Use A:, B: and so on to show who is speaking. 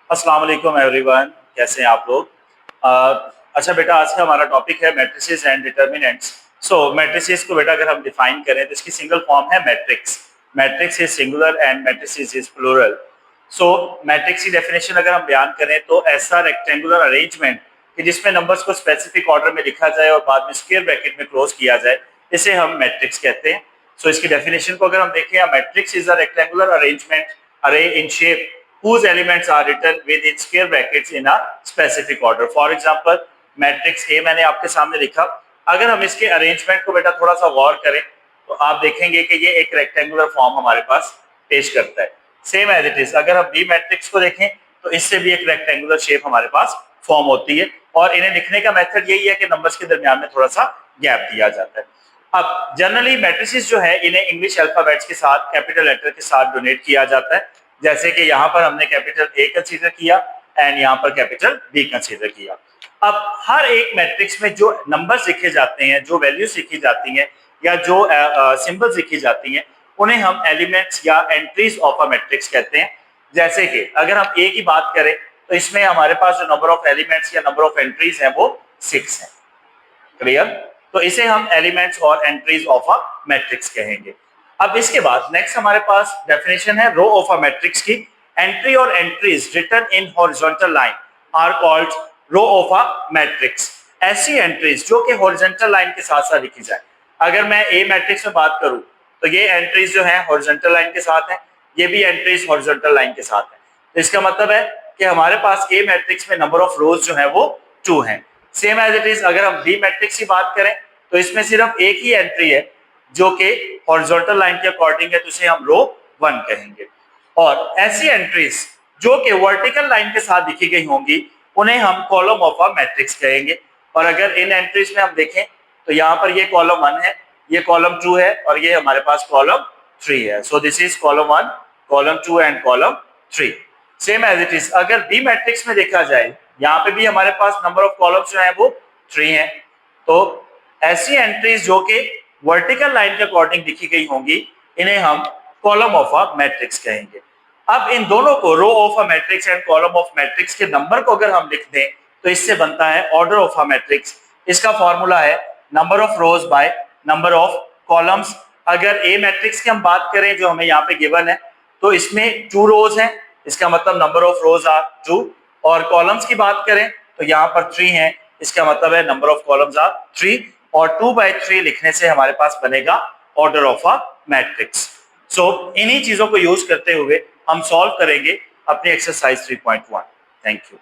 A: अस्सलाम वालेकुम एवरीवन, कैसे हैं आप लोग। अच्छा बेटा, आज का हमारा टॉपिक है matrices and determinants. So matrices को बेटा अगर हम डिफाइन करें तो इसकी सिंगल फॉर्म है matrix. Matrix is singular and matrices is plural. So matrix की डेफिनेशन अगर हम बयान करें तो ऐसा रेक्टेंगुलर अरेंजमेंट कि जिसमें नंबर्स को स्पेसिफिक ऑर्डर में लिखा जाए और बाद में स्क्वायर ब्रैकेट में क्लोज किया जाए, इसे हम मैट्रिक्स कहते हैं। सो इसकी डेफिनेशन को अगर हम देखें, matrix is a rectangular arrangement array in shape whose elements are written within square brackets in a specific order. For example, matrix A मैंने आपके सामने लिखा। अगर हम इसके अरेंजमेंट को बेटा थोड़ा सा गौर करें तो आप देखेंगे कि ये एक रेक्टेंगुलर फॉर्म हमारे पास पेश करता है। सेम एज इट इज अगर हम बी मैट्रिक्स को देखें तो इससे भी एक रेक्टेंगुलर शेप हमारे पास फॉर्म होती है और इन्हें लिखने का मेथड यही है कि नंबर्स के दरमियान में थोड़ा सा गैप दिया जाता है। अब जनरली मैट्रिसेस जो है इन्हें इंग्लिश अल्फाबेट्स के साथ कैपिटल लेटर के साथ डोनेट किया जाता है, जैसे कि यहाँ पर हमने कैपिटल ए कंसीडर किया एंड यहाँ पर कैपिटल बी कंसीडर किया। अब हर एक मैट्रिक्स में जो नंबर्स लिखे जाते हैं, जो वैल्यूज लिखी जाती हैं या जो सिंबल्स लिखी जाती हैं, उन्हें हम एलिमेंट्स या एंट्रीज ऑफ अ मैट्रिक्स कहते हैं। जैसे कि अगर हम ए की बात करें तो इसमें हमारे पास जो नंबर ऑफ एलिमेंट्स या नंबर ऑफ एंट्रीज है वो 6 है। क्लियर? तो इसे हम एलिमेंट्स और एंट्रीज ऑफ अ मैट्रिक्स कहेंगे। अब इसके बाद नेक्स्ट हमारे पास डेफिनेशन है रो ऑफ अ मैट्रिक्स की। एंट्री और entries written in horizontal line are called row of a matrix. ऐसी एंट्रीज जो कि हॉरिजॉन्टल लाइन के साथ साथ लिखी जाए। अगर मैं ए मैट्रिक्स में बात करूं तो ये एंट्रीज जो है हॉरिजॉन्टल लाइन के साथ है, ये भी एंट्रीज हॉरिजॉन्टल लाइन के साथ है। तो इसका मतलब है कि हमारे पास ए मैट्रिक्स में नंबर ऑफ रोज जो है वो 2 है। सेम एज इट इज अगर हम बी मैट्रिक्स की बात करें तो इसमें सिर्फ एक ही एंट्री है जो कि हॉरिजॉन्टल लाइन के अकॉर्डिंग है, तो इसे हम रो 1 कहेंगे। और ऐसी एंट्रीज जो कि वर्टिकल लाइन के साथ लिखी गई होंगी उन्हें हम कॉलम ऑफ अ मैट्रिक्स कहेंगे। और अगर इन एंट्रीज में हम देखें तो यहाँ पर ये कॉलम 1 है, ये कॉलम 2 है और ये हमारे पास कॉलम 3 है। So this is column 1, column 2 and column 3। Same as it is अगर बी मैट्रिक्स में देखा जाए, यहाँ पे भी हमारे पास नंबर ऑफ कॉलम्स जो है वो 3 है। तो ऐसी एंट्रीज जो कि वर्टिकल लाइन के अकॉर्डिंग लिखी गई होंगी इन्हें हम कॉलम ऑफ अ मैट्रिक्स कहेंगे। अब इन दोनों को row of a matrix and column of matrix के नंबर को अगर हम लिख दें तो इससे बनता है ऑर्डर ऑफ अ मैट्रिक्स। इसका फॉर्मूला है number of rows by number of columns. अगर ए मैट्रिक्स की हम बात करें जो हमें यहाँ पे गिवन है तो इसमें 2 रोज हैं, इसका मतलब नंबर ऑफ रोज आर 2। और कॉलम्स की बात करें तो यहाँ पर 3 है, इसका मतलब है नंबर ऑफ कॉलम्स आर 3। और 2/3 लिखने से हमारे पास बनेगा ऑर्डर ऑफ अ मैट्रिक्स। सो इन्हीं चीजों को यूज करते हुए हम सॉल्व करेंगे अपनी एक्सरसाइज 3.1। Thank you.